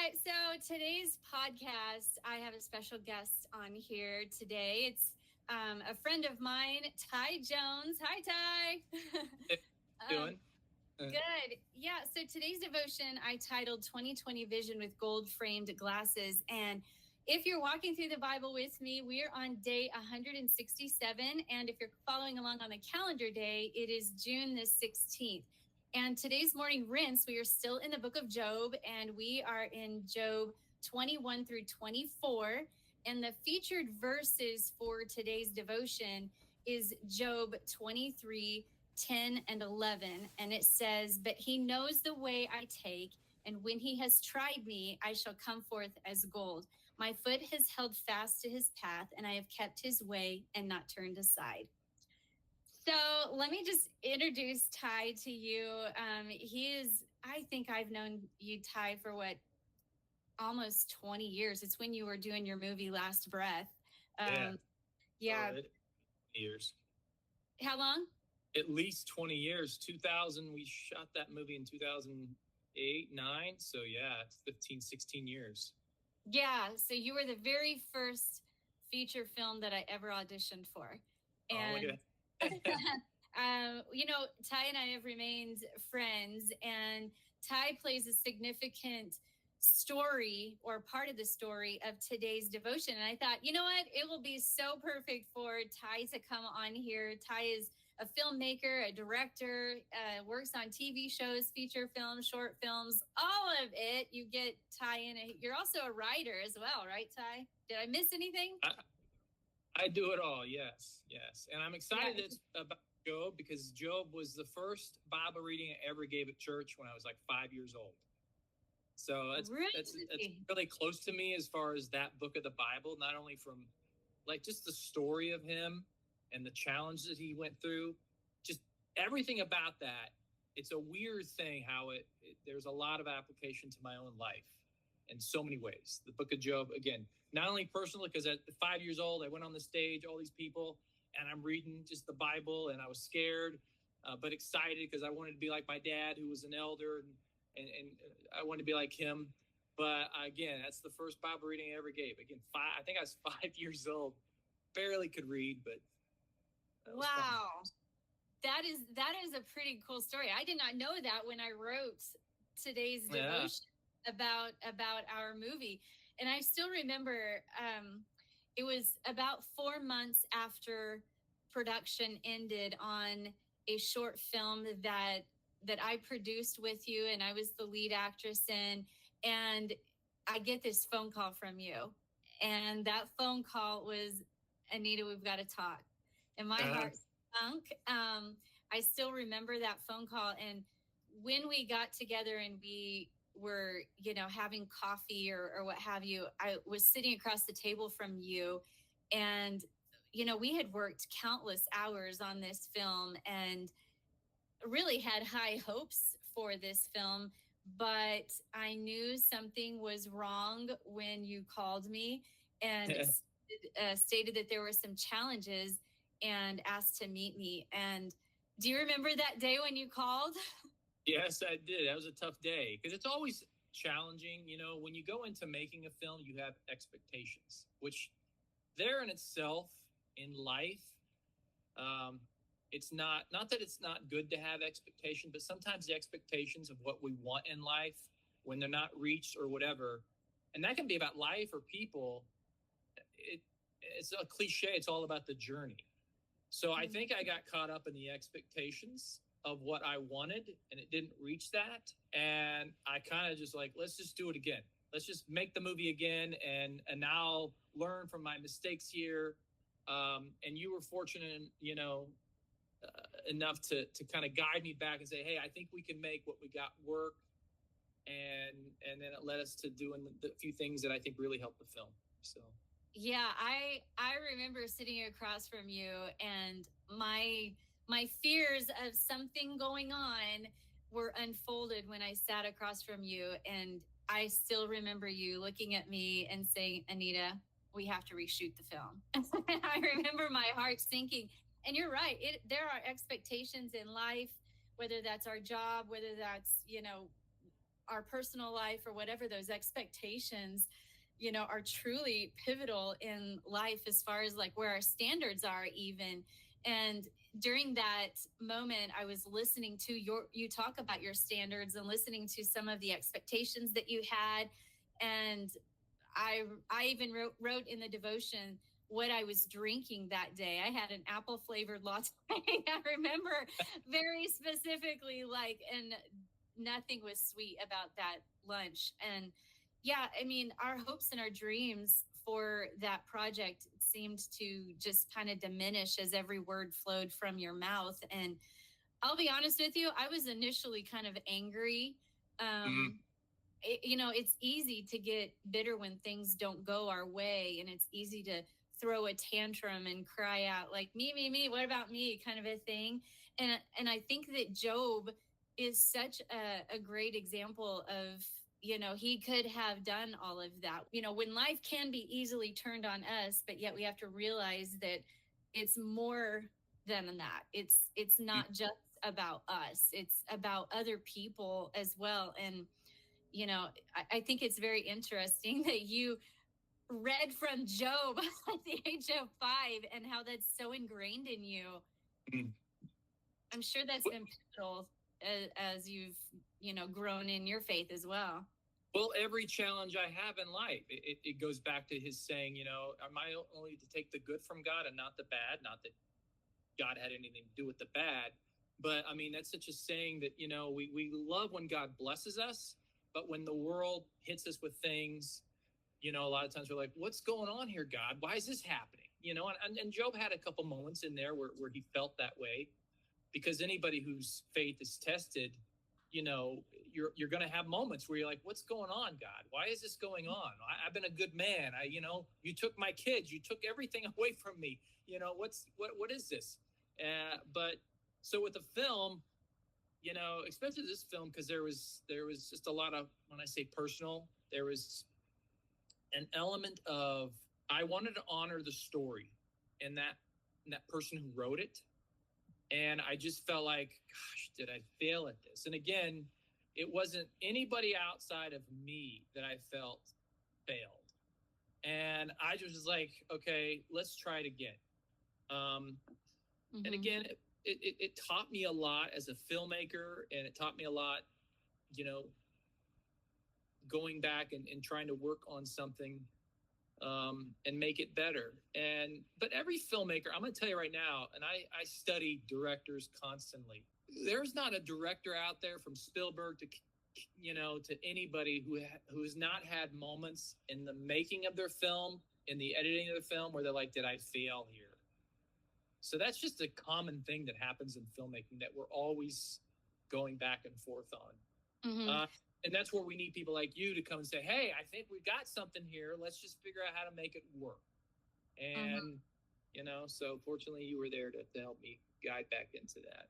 right, so today's podcast, I have a special guest on here today. It's a friend of mine, Ty Jones. Hi, Ty. Hey, doing? Good. Yeah, so today's devotion I titled 2020 Vision with Gold-Framed Glasses. And if you're walking through the Bible with me, we're on day 167. And if you're following along on the calendar day, it is June the 16th. And today's morning rinse, we are still in the book of Job, and we are in Job 21 through 24. And the featured verses for today's devotion is Job 23, 10 and 11. And it says, "But he knows the way I take, and when he has tried me, I shall come forth as gold. My foot has held fast to his path, and I have kept his way and not turned aside." So let me just introduce Ty to you. I think I've known you, Ty, for almost 20 years. It's when you were doing your movie Last Breath. Yeah. Years. How long? At least 20 years. 2000, we shot that movie in 2008, 9. So yeah, it's 15, 16 years. Yeah. So you were the very first feature film that I ever auditioned for. And look at that. Ty and I have remained friends, and Ty plays a significant story or part of the story of today's devotion. And I thought, you know what? It will be so perfect for Ty to come on here. Ty is a filmmaker, a director, works on TV shows, feature films, short films, all of it. You get Ty in it. You're also a writer as well, right, Ty? Did I miss anything? I do it all. Yes. And I'm excited about Job because Job was the first Bible reading I ever gave at church when I was like 5 years old. So it's really close to me as far as that book of the Bible, not only from like just the story of him and the challenge that he went through, just everything about that. It's a weird thing how there's a lot of application to my own life in so many ways. The book of Job, again, not only personally, because at 5 years old, I went on the stage, all these people, and I'm reading just the Bible, and I was scared, but excited because I wanted to be like my dad, who was an elder, and I wanted to be like him. But again, that's the first Bible reading I ever gave. Again, I think I was 5 years old, barely could read, but wow. Fun. That is a pretty cool story. I did not know that when I wrote today's devotion about our movie. And I still remember it was about 4 months after production ended on a short film that I produced with you, and I was the lead actress in, and I get this phone call from you. And that phone call was, "Anita, we've got to talk." And my heart sunk. I still remember that phone call. And when we got together and we were, having coffee or what have you, I was sitting across the table from you, and, we had worked countless hours on this film and really had high hopes for this film, but I knew something was wrong when you called me and stated that there were some challenges and asked to meet me. And do you remember that day when you called? Yes, I did. That was a tough day because it's always challenging. When you go into making a film, you have expectations, which there in itself in life, it's not that it's not good to have expectations, but sometimes the expectations of what we want in life, when they're not reached or whatever, and that can be about life or people, it's a cliche. It's all about the journey. So I think I got caught up in the expectations of what I wanted, and it didn't reach that. And I kind of just let's just do it again. Let's just make the movie again, and I'll learn from my mistakes here. And you were fortunate, enough to kind of guide me back and say, "Hey, I think we can make what we got work." And then it led us to doing the few things that I think really helped the film. So. Yeah, I remember sitting across from you, and my fears of something going on were unfolded when I sat across from you. And I still remember you looking at me and saying, "Anita, we have to reshoot the film." I remember my heart sinking. And you're right. There are expectations in life, whether that's our job, whether that's, our personal life or whatever, those expectations, you know, are truly pivotal in life as far as like where our standards are even. And during that moment, I was listening to you talk about your standards and listening to some of the expectations that you had. And I even wrote in the devotion what I was drinking that day. I had an apple flavored latte. I remember very specifically, like, and nothing was sweet about that lunch. And yeah, I mean, our hopes and our dreams for that project seemed to just kind of diminish as every word flowed from your mouth. And I'll be honest with you, I was initially kind of angry. You know, it's easy to get bitter when things don't go our way, and it's easy to throw a tantrum and cry out like me, what about me, kind of a thing. And I think that Job is such a great example of, you know, he could have done all of that. You know, when life can be easily turned on us, but yet we have to realize that it's more than that. It's not just about us, it's about other people as well. And you know, I think it's very interesting that you read from Job at the age of 5 and how that's so ingrained in you. I'm sure that's been pivotal as you've, you know, grown in your faith as well. Well, every challenge I have in life, it goes back to his saying, you know, am I only to take the good from God and not the bad? Not that God had anything to do with the bad, but I mean, that's such a saying that, you know, we love when God blesses us. But when the world hits us with things, you know, a lot of times we're like, what's going on here, God? Why is this happening? You know, and Job had a couple moments in there where he felt that way, because anybody whose faith is tested, you know, you're going to have moments where you're like, what's going on, God? Why is this going on? I've been a good man. You know, you took my kids, you took everything away from me. You know, what is this? But so with the film, you know, especially this film, because there was just a lot of, when I say personal, there was an element of, I wanted to honor the story and that person who wrote it. And I just felt like, gosh, did I fail at this? And again, it wasn't anybody outside of me that I felt failed. And I just was like, okay, let's try it again. And again, it taught me a lot as a filmmaker, and it taught me a lot, you know, going back and trying to work on something and make it better. But every filmmaker, I'm going to tell you right now, and I study directors constantly. There's not a director out there from Spielberg to, you know, to anybody who has not had moments in the making of their film, in the editing of the film, where they're like, did I fail here? So that's just a common thing that happens in filmmaking that we're always going back and forth on. And that's where we need people like you to come and say, hey, I think we've got something here. Let's just figure out how to make it work. And, you know, so fortunately you were there to help me guide back into that.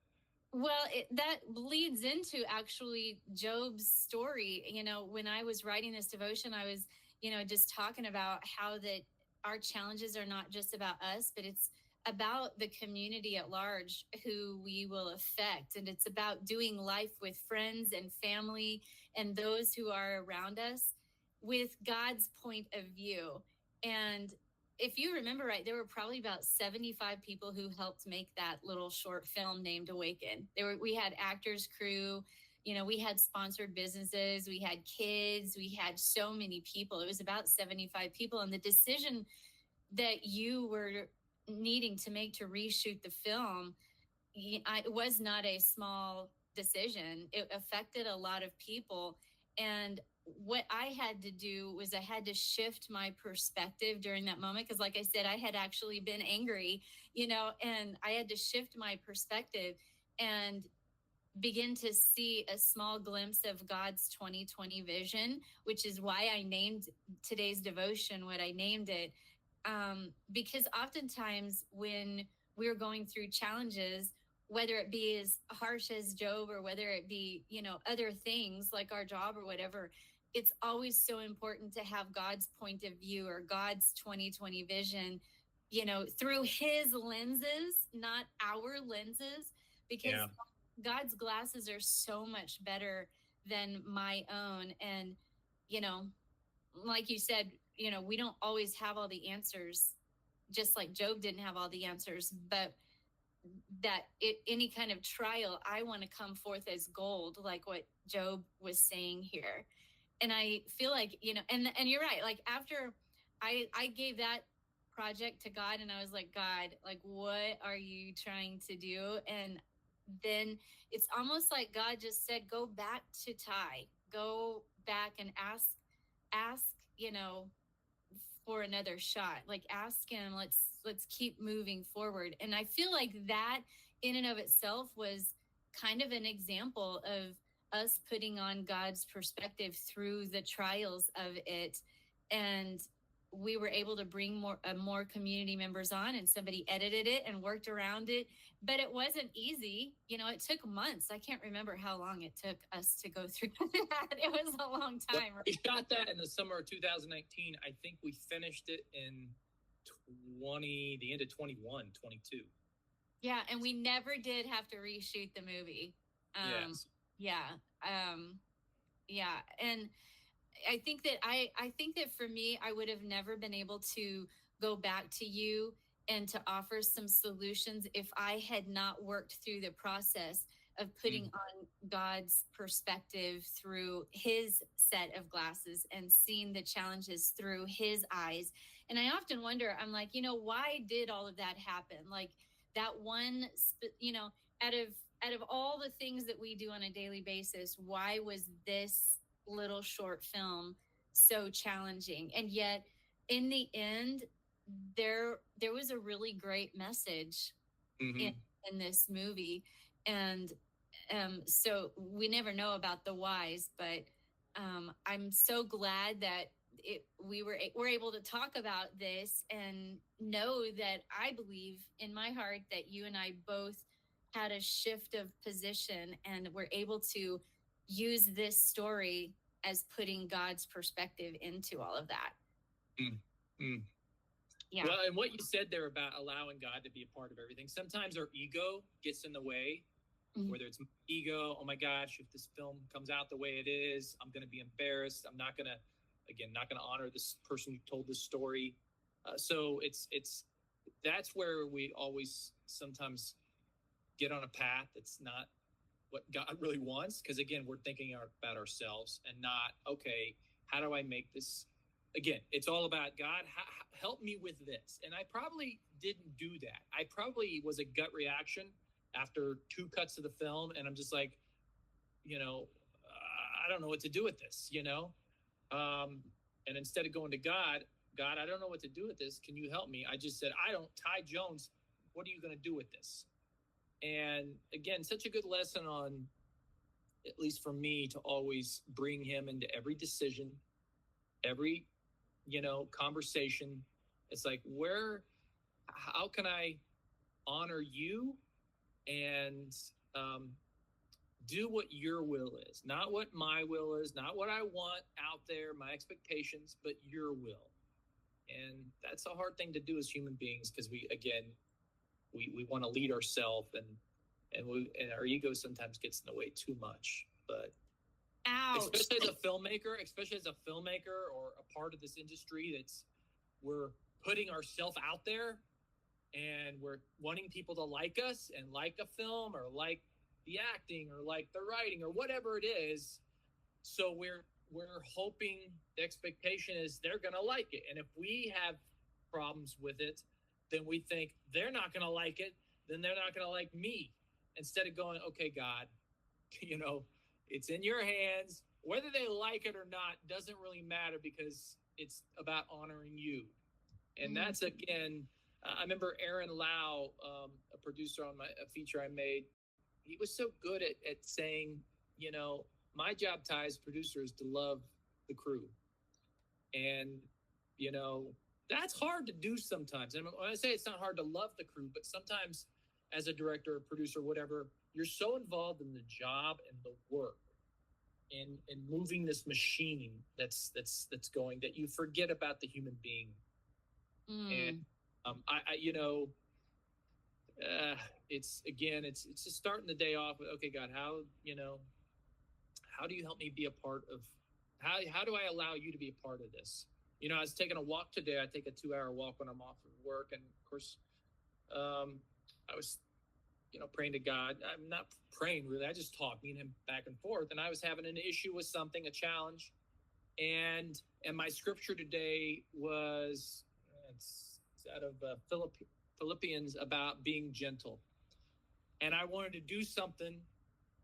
Well, that leads into actually Job's story. You know, when I was writing this devotion, I was, you know, just talking about how that our challenges are not just about us, but it's about the community at large who we will affect. And it's about doing life with friends and family and those who are around us with God's point of view. And if you remember right, there were probably about 75 people who helped make that little short film named Awaken. We had actors, crew, you know, we had sponsored businesses, we had kids, we had so many people. It was about 75 people. And the decision that you were needing to make to reshoot the film, it was not a small decision. It affected a lot of people. And what I had to do was I had to shift my perspective during that moment. Because like I said, I had actually been angry, you know, and I had to shift my perspective and begin to see a small glimpse of God's 2020 vision, which is why I named today's devotion what I named it. Because oftentimes when we're going through challenges, whether it be as harsh as Job or whether it be, you know, other things like our job or whatever, it's always so important to have God's point of view or God's 2020 vision, you know, through his lenses, not our lenses, because God's glasses are so much better than my own. And, you know, like you said, you know, we don't always have all the answers, just like Job didn't have all the answers, but any kind of trial, I want to come forth as gold, like what Job was saying here. And I feel like, you know, and you're right. Like after I gave that project to God, and I was like, God, like, what are you trying to do? And then it's almost like God just said, go back to Ty, go back and ask, you know, for another shot. Like ask him, let's keep moving forward. And I feel like that in and of itself was kind of an example of us putting on God's perspective through the trials of it. And we were able to bring more community members on, and somebody edited it and worked around it, but it wasn't easy. You know, it took months. I can't remember how long it took us to go through that. It was a long time. Well, we shot that in the summer of 2019. I think we finished it in the end of 21, 22. Yeah, and we never did have to reshoot the movie. Yes. Yeah. Yeah. And I think that for me, I would have never been able to go back to you and to offer some solutions if I had not worked through the process of putting on God's perspective through his set of glasses and seeing the challenges through his eyes. And I often wonder, I'm like, you know, why did all of that happen? Like that one, you know, out of all the things that we do on a daily basis, why was this little short film so challenging? And yet in the end, there was a really great message in this movie. And so we never know about the whys, but I'm so glad that we're able to talk about this and know that I believe in my heart that you and I both had a shift of position, and we're able to use this story as putting God's perspective into all of that. Yeah. Well, and what you said there about allowing God to be a part of everything, sometimes our ego gets in the way, whether it's ego, oh my gosh, if this film comes out the way it is, I'm going to be embarrassed. I'm not going to honor this person who told this story. So that's where we always sometimes get on a path that's not what God really wants. Because again, we're thinking about ourselves and not, okay, how do I make this? Again, it's all about God, help me with this. And I probably didn't do that. I probably was a gut reaction after 2 cuts of the film. And I'm just like, you know, I don't know what to do with this, you know? And instead of going to God, I don't know what to do with this. Can you help me? I just said, Ty Jones, what are you going to do with this? And again, such a good lesson on, at least for me, to always bring him into every decision, every, you know, conversation. It's like, how can I honor you and do what your will is, not what my will is, not what I want out there, my expectations, but your will. And that's a hard thing to do as human beings, because we want to lead ourselves, and our ego sometimes gets in the way too much. But ouch. Especially as a filmmaker or a part of this industry, we're putting ourselves out there, and we're wanting people to like us and like a film or like the acting or like the writing or whatever it is. So we're hoping, the expectation is they're going to like it. And if we have problems with it, then we think they're not going to like it, then they're not going to like me. Instead of going, okay, God, you know, it's in your hands. Whether they like it or not doesn't really matter, because it's about honoring you. And that's, again, I remember Aaron Lau, a producer on a feature I made. He was so good at saying, you know, my job, Ty, as producer, is to love the crew. And, you know, that's hard to do sometimes. And when I say it's not hard to love the crew, but sometimes as a director or producer, whatever, you're so involved in the job and the work and moving this machine that's going, that you forget about the human being. And I you know, it's just starting the day off with, okay, God, how how do you help me be a part of, how do I allow you to be a part of this? You know, I was taking a walk today. I take a 2-hour walk when I'm off of work. And of course, I was, praying to God. I'm not praying really. I just talk, me and him back and forth. And I was having an issue with something, a challenge. And my scripture today was, it's out of Philippians about being gentle. And I wanted to do something.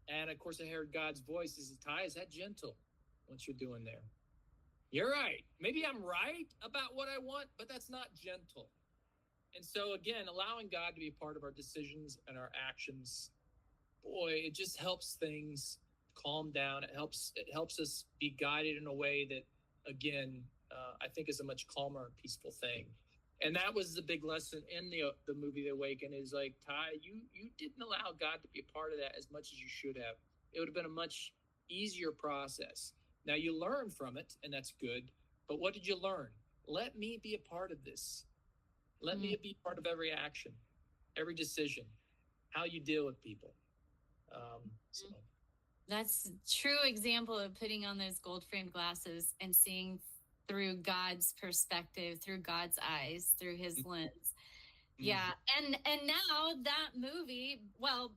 And of course, I heard God's voice. Is Ty, is that gentle? What you're doing there? You're right. Maybe I'm right about what I want, but that's not gentle. And so again, allowing God to be a part of our decisions and our actions, boy, it just helps things calm down. It helps us be guided in a way that, again, I think is a much calmer and peaceful thing. And that was the big lesson in the movie The Awaken, is like, Ty, you didn't allow God to be a part of that as much as you should have. It would have been a much easier process. Now you learn from it, and that's good. But what did you learn? Let me be a part of this. Let me be part of every action, every decision, how you deal with people. So. That's a true example of putting on those gold framed glasses and seeing through God's perspective, through God's eyes, through his lens. Yeah. And now that movie, well,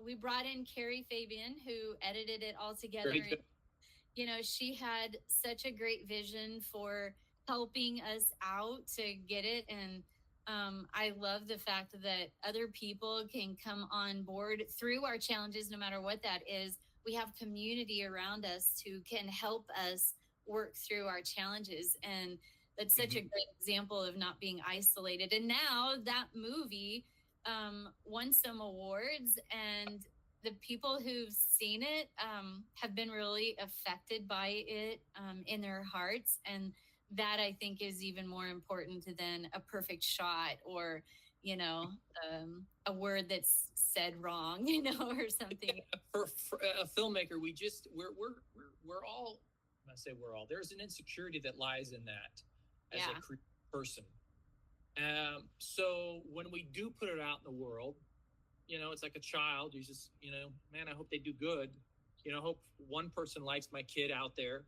we brought in Carrie Fabian, who edited it all together. And, she had such a great vision for helping us out to get it. And I love the fact that other people can come on board through our challenges, no matter what that is. We have community around us who can help us work through our challenges. And that's such a great example of not being isolated. And now that movie won some awards, and the people who've seen it have been really affected by it in their hearts. And that, I think, is even more important than a perfect shot or, a word that's said wrong, or something. For a filmmaker, we're all, when I say we're all, there's an insecurity that lies in that as a person. So when we do put it out in the world, it's like a child. You just, man, I hope they do good. Hope one person likes my kid out there.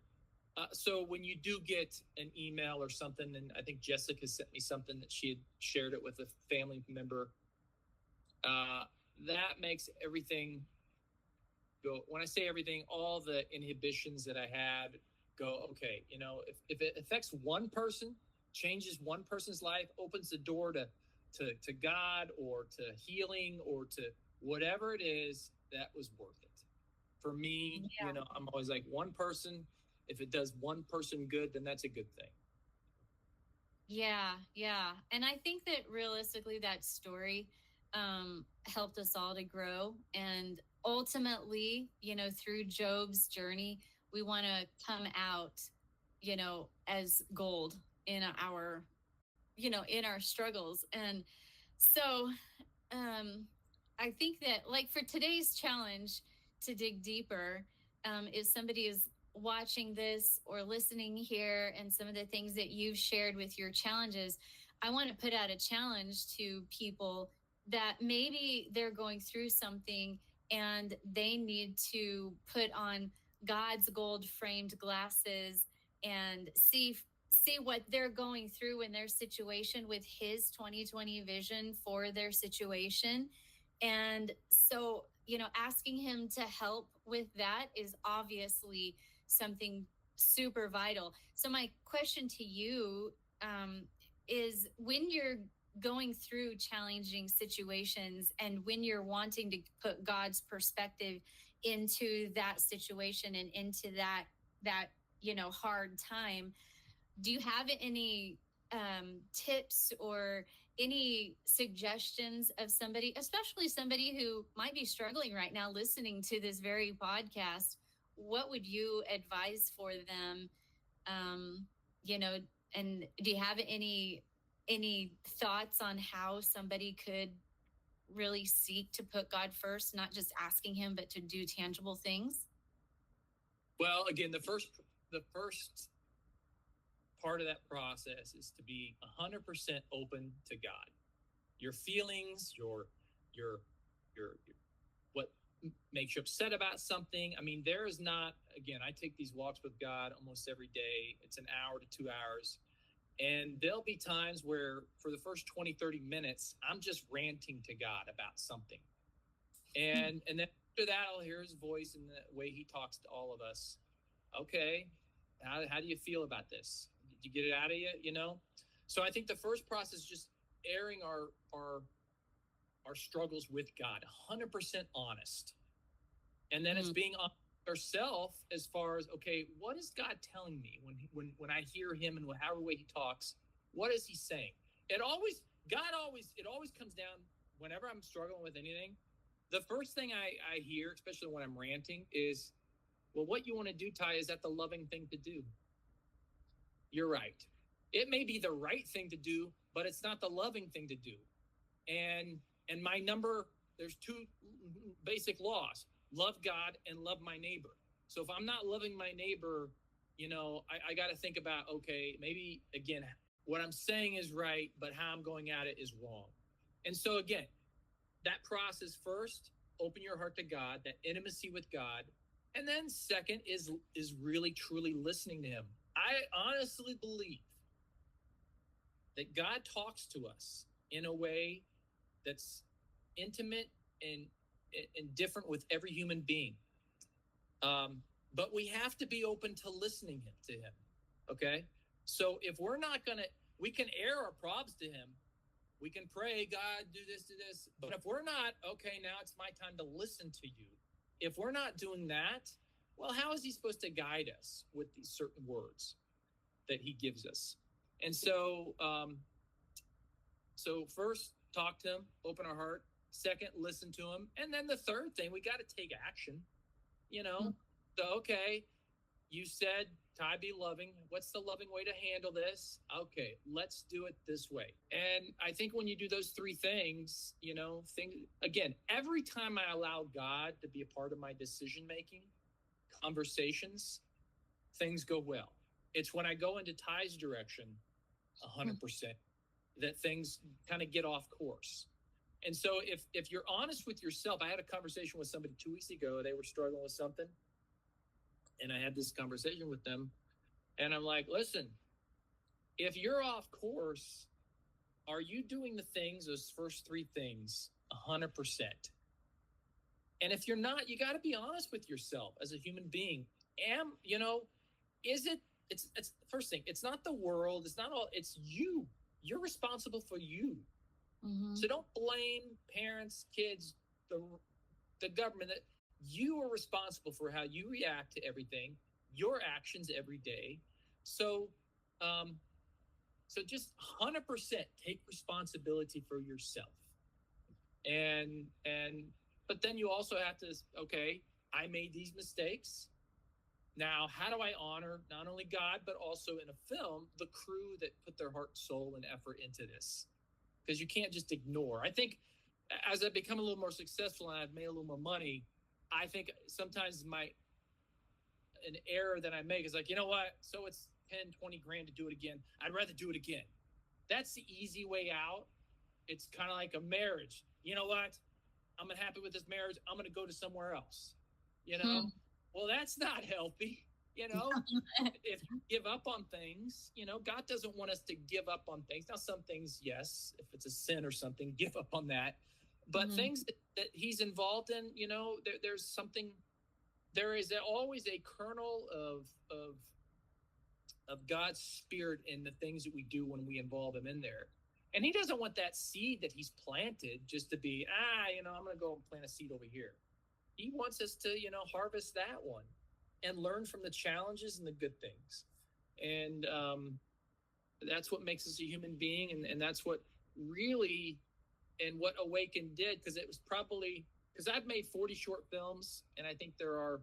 So when you do get an email or something, and I think Jessica sent me something that she had shared it with a family member, that makes everything go. When I say everything, all the inhibitions that I had go, okay, if it affects one person, changes one person's life, opens the door to God or to healing or to whatever it is, that was worth it. For me, I'm always like, one person, if it does one person good, then that's a good thing. Yeah. And I think that realistically, that story helped us all to grow. And ultimately, through Job's journey, we want to come out, as gold in our struggles. And so I think that, like, for today's challenge, to dig deeper, if somebody is watching this or listening here and some of the things that you've shared with your challenges, I want to put out a challenge to people that maybe they're going through something and they need to put on God's gold framed glasses and see what they're going through in their situation with his 2020 vision for their situation. And so, asking him to help with that is obviously something super vital. So my question to you is, when you're going through challenging situations and when you're wanting to put God's perspective into that situation and into that hard time, do you have any tips or any suggestions of somebody, especially somebody who might be struggling right now listening to this very podcast? What would you advise for them? And do you have any thoughts on how somebody could really seek to put God first, not just asking him, but to do tangible things? Well, again, the first part of that process is to be 100% open to God. Your feelings, your makes you upset about something. I mean, there is not, again, I take these walks with God almost every day. It's an hour to 2 hours. And there'll be times where for the first 20, 30 minutes, I'm just ranting to God about something. And then after that, I'll hear his voice and the way he talks to all of us. Okay, how do you feel about this? Did you get it out of you, you know? So I think the first process is just airing our struggles with God, 100% honest. And then it's being honest with ourselves as far as, okay, what is God telling me when I hear him and however way he talks? What is he saying? It always comes down whenever I'm struggling with anything. The first thing I hear, especially when I'm ranting, is, well, what you want to do, Ty, is that the loving thing to do? You're right. It may be the right thing to do, but it's not the loving thing to do. And there's two basic laws: love God and love my neighbor. So if I'm not loving my neighbor, you know, I got to think about, okay, maybe, again, what I'm saying is right, but how I'm going at it is wrong. And so, again, that process first, open your heart to God, that intimacy with God. And then second is really, truly listening to him. I honestly believe that God talks to us in a way that's intimate and different with every human being. But we have to be open to listening to him. Okay? So if we're not going to, we can air our probs to him. We can pray, God, do this, do this. But if we're not, okay, now it's my time to listen to you. If we're not doing that, well, how is he supposed to guide us with these certain words that he gives us? And so, so first, talk to him, open our heart. Second, listen to him. And then the third thing, we got to take action, you know? So, okay, you said, Ty, be loving. What's the loving way to handle this? Okay, let's do it this way. And I think when you do those three things, you know, again, every time I allow God to be a part of my decision-making, conversations, things go well. It's when I go into Ty's direction 100% that things kind of get off course. And so if you're honest with yourself, I had a conversation with somebody 2 weeks ago. They were struggling with something. And I had this conversation with them. And I'm like, listen, if you're off course, are you doing the things, those first three things, 100%? And if you're not, you got to be honest with yourself as a human being. It's first thing, it's not the world, it's not all, it's you. You're responsible for you. Mm-hmm. So don't blame parents, kids, the government. That you are responsible for how you react to everything, your actions every day. So just 100% take responsibility for yourself. But then you also have to, okay, I made these mistakes. Now, how do I honor not only God, but also in a film, the crew that put their heart, soul, and effort into this? Because you can't just ignore. I think as I've become a little more successful and I've made a little more money, I think sometimes an error that I make is like, you know what? So it's 10, 20 grand to do it again. I'd rather do it again. That's the easy way out. It's kind of like a marriage. You know what? I'm unhappy with this marriage. I'm going to go to somewhere else. You know? Well, that's not healthy. You know, if you give up on things, you know, God doesn't want us to give up on things. Now, some things, yes, if it's a sin or something, give up on that. But things that he's involved in, you know, there's something, there is always a kernel of God's spirit in the things that we do when we involve him in there. And he doesn't want that seed that he's planted just to be, you know, I'm going to go and plant a seed over here. He wants us to, you know, harvest that one and learn from the challenges and the good things. And that's what makes us a human being. And that's what really, and what Awaken did, because it was probably, because I've made 40 short films, and I think there are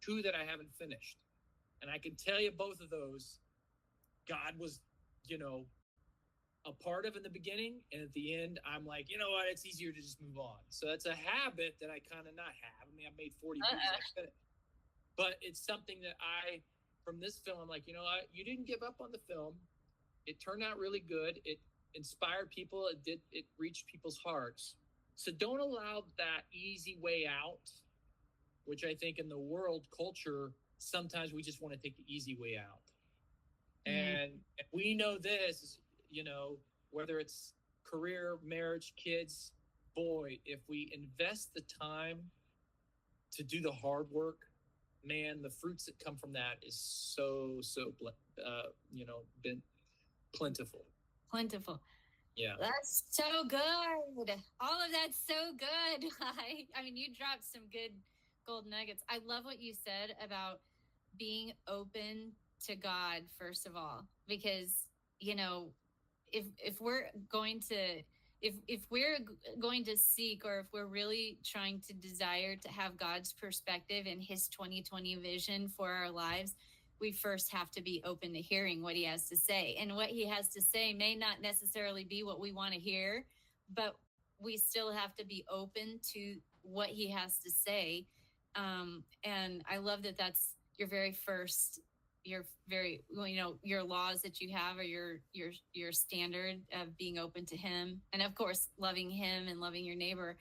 2 that I haven't finished. And I can tell you both of those, God was, you know, a part of in the beginning. And at the end, I'm like, you know what, it's easier to just move on. So it's a habit that I kind of not have. I mean, I've made 40 movies, but it's something that from this film, I'm like, you know what, you didn't give up on the film. It turned out really good. It inspired people. It reached people's hearts. So don't allow that easy way out which I think in the world culture, sometimes we just want to take the easy way out. And we know this, whether it's career, marriage, kids, boy, if we invest the time to do the hard work, man, the fruits that come from that is so been plentiful. Plentiful. Yeah. That's so good. All of that's so good. I mean, you dropped some good gold nuggets. I love what you said about being open to God, first of all, because, if we're going to if we're going to seek, or if we're really trying to desire to have God's perspective and his 2020 vision for our lives, we first have to be open to hearing what he has to say. And what he has to say may not necessarily be what we want to hear, but we still have to be open to what he has to say. And I love that that's your very first, your laws that you have, or your standard of being open to him, and of course loving him and loving your neighbor.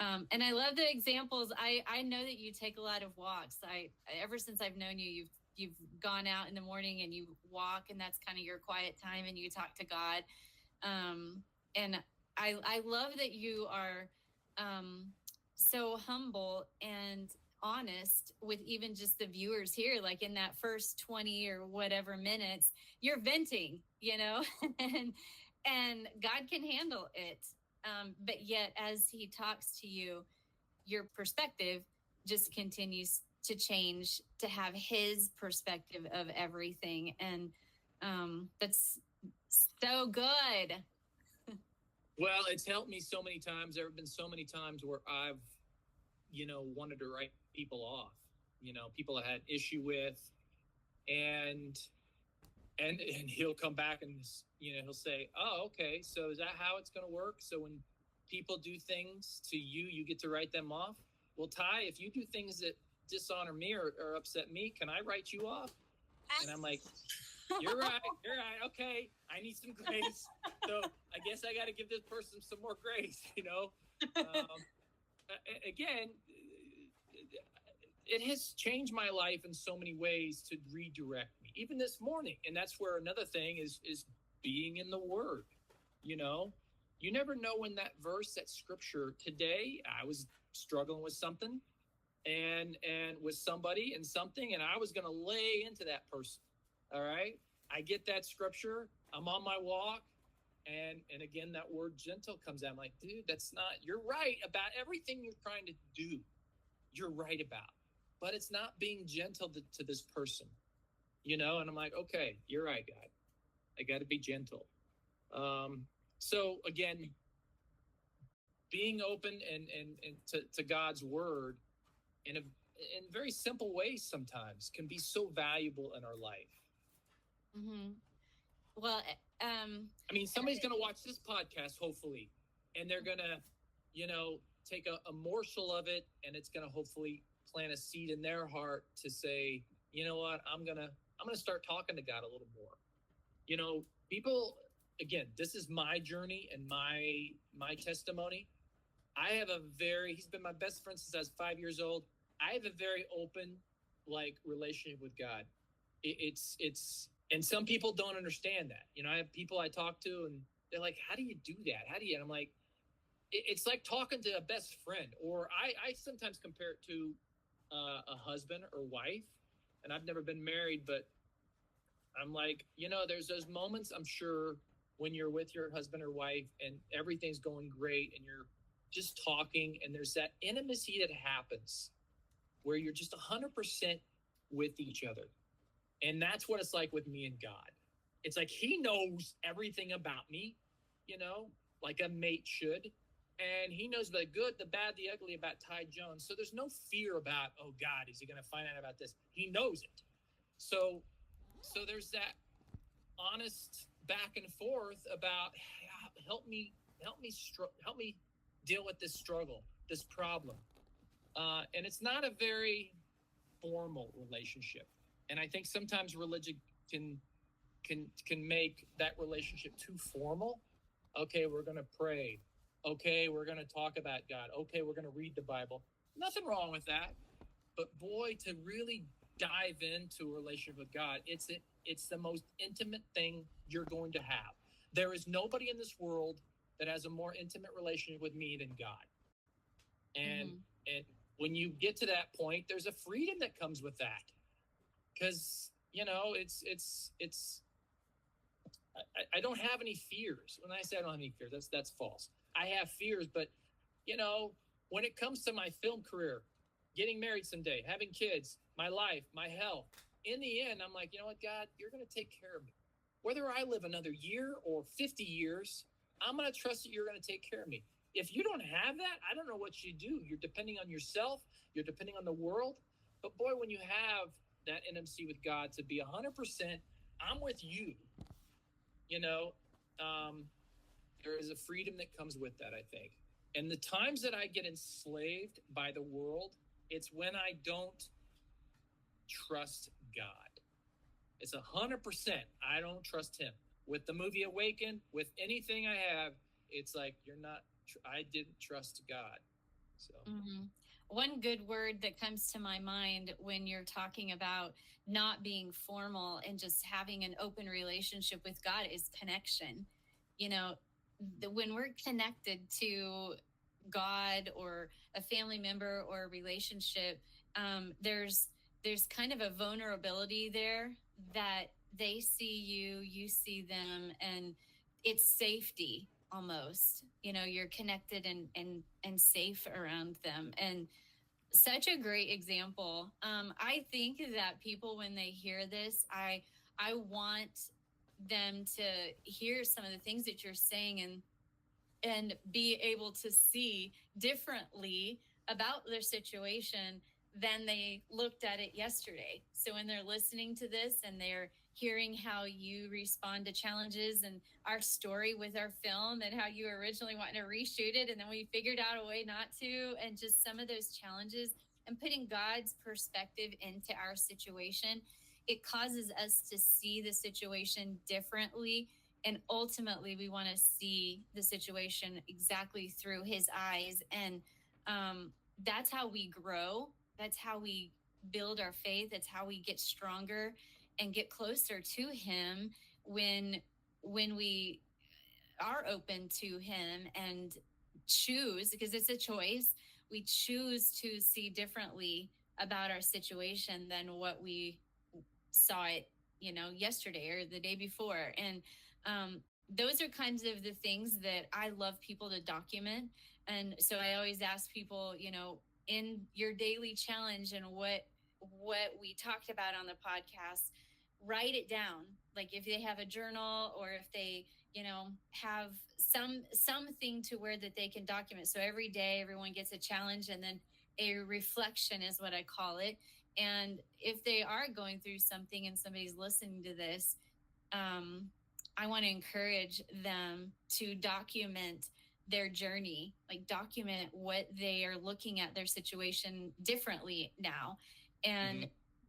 And I love the examples. I know that you take a lot of walks. Ever since I've known you, you've gone out in the morning and you walk, and that's kind of your quiet time, and you talk to God. And I love that you are so humble and honest with even just the viewers here. Like in that first 20 or whatever minutes, you're venting, and God can handle it. But yet, as he talks to you, your perspective just continues to change, to have his perspective of everything. And that's so good. Well, it's helped me so many times. There have been so many times where I've, wanted to write people off, people I had issue with, and he'll come back and, he'll say, oh, okay, so is that how it's going to work? So when people do things to you, you get to write them off? Well, Ty, if you do things that dishonor me or upset me, can I write you off? And I'm like, you're right. Okay, I need some grace. So I guess I got to give this person some more grace, Again, it has changed my life in so many ways to redirect me, even this morning. And that's where another thing is being in the Word. You never know when that verse, that scripture. Today, I was struggling with something and with somebody and something, and I was going to lay into that person. All right. I get that scripture. I'm on my walk. And again, that word gentle comes out. I'm like, dude, you're right about everything you're trying to do. You're right about, but it's not being gentle to this person, and I'm like, okay, you're right, God. I got to be gentle. So again, being open and to God's word in very simple ways sometimes can be so valuable in our life. Mm-hmm. Well, I mean, somebody's going to watch this podcast, hopefully, and they're going to, take a morsel of it, and it's going to hopefully plant a seed in their heart to say, you know what, I'm going to start talking to God a little more. People, again, this is my journey and my testimony. He's been my best friend since I was 5 years old. I have a very open, relationship with God. And some people don't understand that. I have people I talk to, and they're like, how do you do that? And I'm like, it's like talking to a best friend. Or I sometimes compare it to a husband or wife. And I've never been married, but I'm like, there's those moments, I'm sure, when you're with your husband or wife and everything's going great and you're just talking, and there's that intimacy that happens where you're just 100% with each other. And that's what it's like with me and God. It's like he knows everything about me, like a mate should. And he knows the good, the bad, the ugly about Ty Jones. So there's no fear about, oh, God, is he going to find out about this? He knows it. So there's that honest back and forth about, help me deal with this struggle, this problem. And it's not a very formal relationship. And I think sometimes religion can make that relationship too formal. Okay, we're going to pray. Okay, we're going to talk about God. Okay, we're going to read the Bible. Nothing wrong with that. But boy, to really dive into a relationship with God, it's the most intimate thing you're going to have. There is nobody in this world that has a more intimate relationship with me than God. And and when you get to that point, there's a freedom that comes with that. Because, I don't have any fears. When I say I don't have any fears, that's false. I have fears, but when it comes to my film career, getting married someday, having kids, my life, my health, in the end, I'm like, you know what, God, you're going to take care of me. Whether I live another year or 50 years, I'm going to trust that you're going to take care of me. If you don't have that, I don't know what you do. You're depending on yourself. You're depending on the world. But boy, when you have that intimacy with God to be 100%, I'm with you, there is a freedom that comes with that, I think. And the times that I get enslaved by the world, it's when I don't trust God. It's 100%. I don't trust him. With the movie Awaken, with anything I have, it's like, I didn't trust God. So. One good word that comes to my mind when you're talking about not being formal and just having an open relationship with God is connection. When we're connected to God or a family member or a relationship, there's kind of a vulnerability there that they see you, you see them, and it's safety almost. You're connected and safe around them. And such a great example. I think that people, when they hear this, I want them to hear some of the things that you're saying and be able to see differently about their situation than they looked at it yesterday. So when they're listening to this and they're hearing how you respond to challenges and our story with our film and how you originally wanted to reshoot it and then we figured out a way not to, and just some of those challenges and putting God's perspective into our situation, it causes us to see the situation differently. And ultimately, we want to see the situation exactly through his eyes. And that's how we grow. That's how we build our faith. That's how we get stronger and get closer to him when we are open to him and choose, because it's a choice, we choose to see differently about our situation than what we saw it, yesterday or the day before. And those are kinds of the things that I love people to document. And so I always ask people, in your daily challenge and what we talked about on the podcast, write it down. Like if they have a journal or if they, have something to where that they can document. So every day everyone gets a challenge and then a reflection is what I call it. And if they are going through something and somebody's listening to this, I want to encourage them to document their journey, like document what they are looking at their situation differently now. And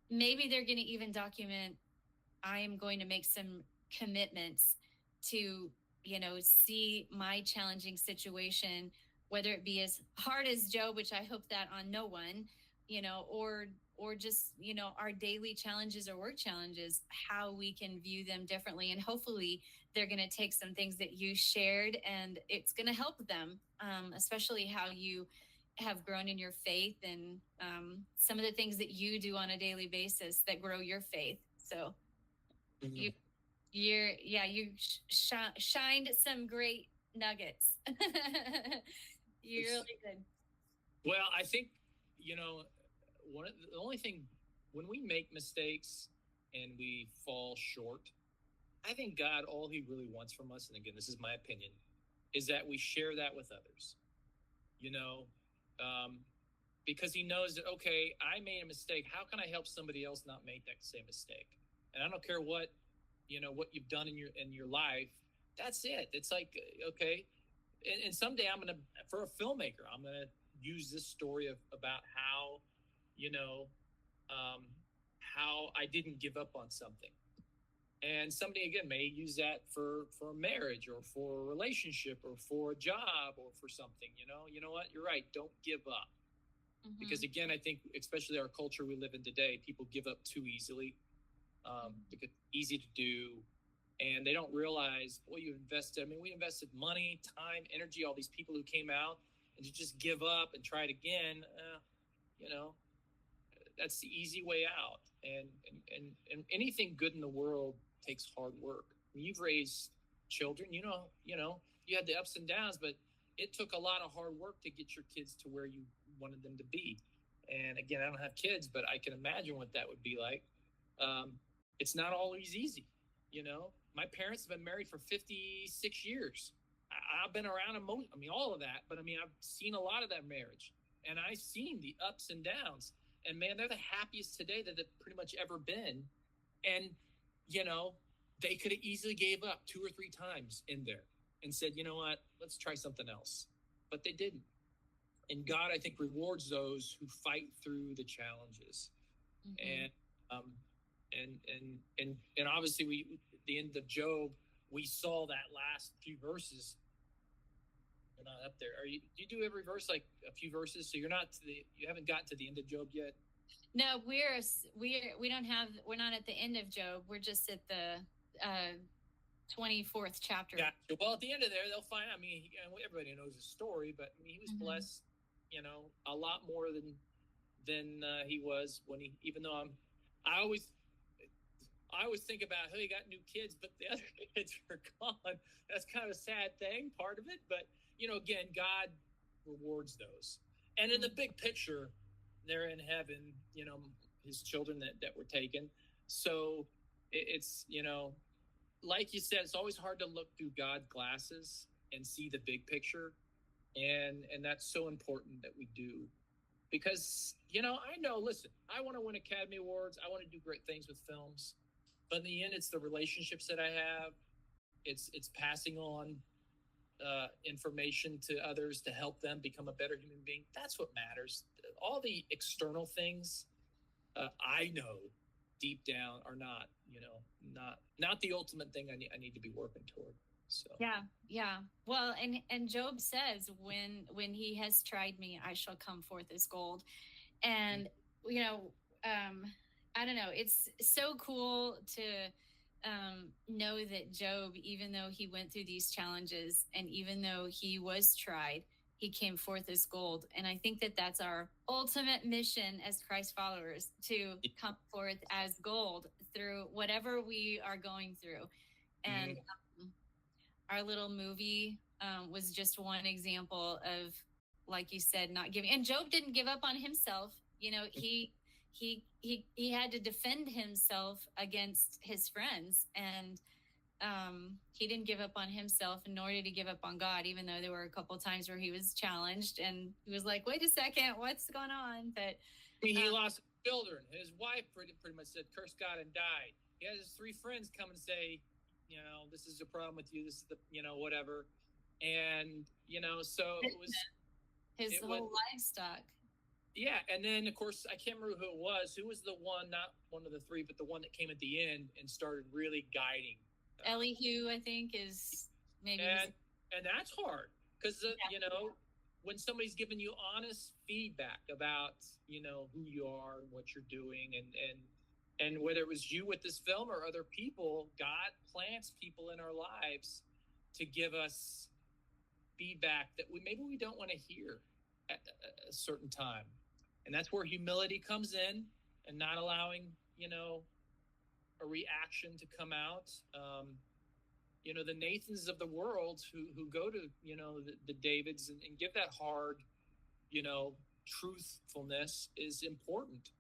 maybe they're going to even document, I am going to make some commitments to, see my challenging situation, whether it be as hard as Job, which I hope that on no one, or just, our daily challenges or work challenges, how we can view them differently. And hopefully they're going to take some things that you shared and it's going to help them, especially how you have grown in your faith and some of the things that you do on a daily basis that grow your faith. So you shined some great nuggets. You're really good. Well, I think, the only thing, when we make mistakes and we fall short, I think God, all he really wants from us, and again, this is my opinion, is that we share that with others, because he knows that, okay, I made a mistake. How can I help somebody else not make that same mistake? And I don't care what you've done in your life. That's it. It's like, okay. And someday for a filmmaker, I'm going to use this story about how, how I didn't give up on something. And somebody, again, may use that for a marriage or for a relationship or for a job or for something, you know what? You're right. Don't give up. Because again, I think especially our culture we live in today, people give up too easily. Because it's easy to do, and they don't realize, well, you invested. I mean, we invested money, time, energy, all these people who came out, and to just give up and try it again, that's the easy way out. And anything good in the world takes hard work. When you've raised children, you had the ups and downs, but it took a lot of hard work to get your kids to where you wanted them to be. And again, I don't have kids, but I can imagine what that would be like. It's not always easy. My parents have been married for 56 years. I've been around all of that, but I've seen a lot of that marriage, and I've seen the ups and downs, and man, they're the happiest today that they've pretty much ever been. And, they could have easily gave up 2 or 3 times in there and said, you know what, let's try something else. But they didn't. And God, I think, rewards those who fight through the challenges. And obviously the end of Job, we saw that last few verses. You're not up there. Do you do every verse like a few verses? So you haven't gotten to the end of Job yet? No, we're not at the end of Job. We're just at the 24th chapter. Yeah. Well, at the end of there, they'll find, everybody knows his story, but he was blessed, a lot more than he was when even though I always think about, he got new kids, but the other kids are gone. That's kind of a sad thing, part of it. But, again, God rewards those. And in the big picture, they're in heaven, his children that were taken. So it's, like you said, it's always hard to look through God's glasses and see the big picture. And that's so important that we do. Because, I know, listen, I want to win Academy Awards. I want to do great things with films. But in the end, it's the relationships that I have. It's passing on information to others to help them become a better human being. That's what matters. All the external things, I know deep down are not the ultimate thing I need to be working toward. So yeah. Well, and Job says, when he has tried me, I shall come forth as gold. And I don't know. It's so cool to know that Job, even though he went through these challenges and even though he was tried, he came forth as gold. And I think that that's our ultimate mission as Christ followers, to come forth as gold through whatever we are going through. And our little movie was just one example of, like you said, not giving. And Job didn't give up on himself. He had to defend himself against his friends, and he didn't give up on himself, nor did he give up on God, even though there were a couple of times where he was challenged and he was like, wait a second, what's going on? But he lost children. His wife pretty much said, curse God and died. He had his 3 friends come and say, this is a problem with you. This is the, whatever. And, so it was his whole livestock. Yeah, and then, of course, I can't remember who it was. Who was the one, not one of the 3, but the one that came at the end and started really guiding? Elihu, I think, is maybe. And that's hard because, when somebody's giving you honest feedback about, who you are and what you're doing, and whether it was you with this film or other people, God plants people in our lives to give us feedback that maybe we don't want to hear at a certain time. And that's where humility comes in, and not allowing, a reaction to come out. The Nathans of the world who go to, the Davids and give that hard, truthfulness is important.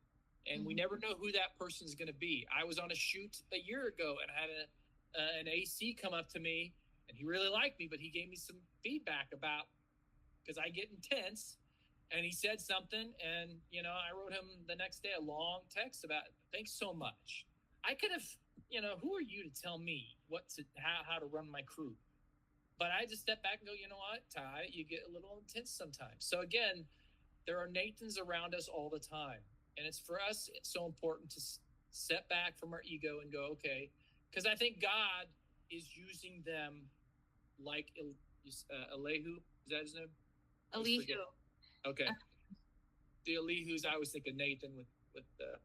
And we never know who that person is going to be. I was on a shoot a year ago and I had an AC come up to me, and he really liked me, but he gave me some feedback about, because I get intense. And he said something, and, I wrote him the next day a long text about, thanks so much. I could have, who are you to tell me how to run my crew? But I just step back and go, you know what, Ty, you get a little intense sometimes. So again, there are Nathans around us all the time. And it's for us, it's so important to step back from our ego and go, okay, because I think God is using them like Elihu. Is that his name? Elihu. Okay. the Elihu's. I always think of Nathan with the.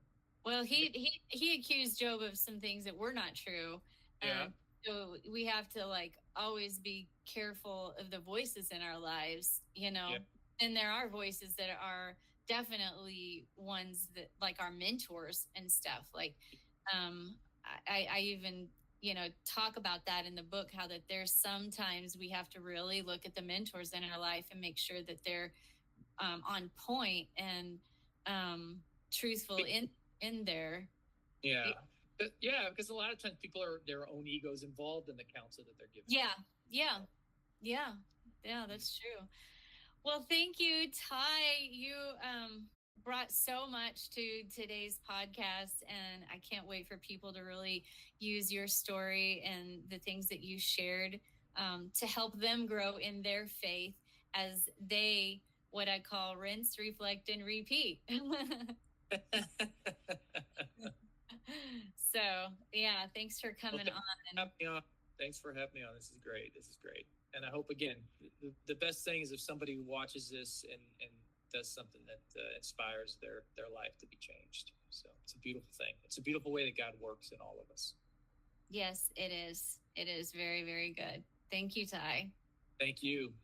Well, he accused Job of some things that were not true. Yeah. So we have to like always be careful of the voices in our lives, you know. Yeah. And there are voices that are definitely ones that like our mentors and stuff. Like, I even, you know, talk about that in the book, how that there's sometimes we have to really look at the mentors in our life and make sure that they're on point and truthful in there. Yeah. Yeah, because a lot of times people are their own egos involved in the counsel that they're giving. Yeah, that's true. Well, thank you, Ty. You brought so much to today's podcast, and I can't wait for people to really use your story and the things that you shared to help them grow in their faith as they, what I call, rinse, reflect, and repeat. So, yeah, thanks for coming on. Thanks for having me on. This is great. And I hope, again, the best thing is if somebody watches this and does something that inspires their life to be changed. So it's a beautiful thing. It's a beautiful way that God works in all of us. Yes, it is. It is very, very good. Thank you, Ty. Thank you.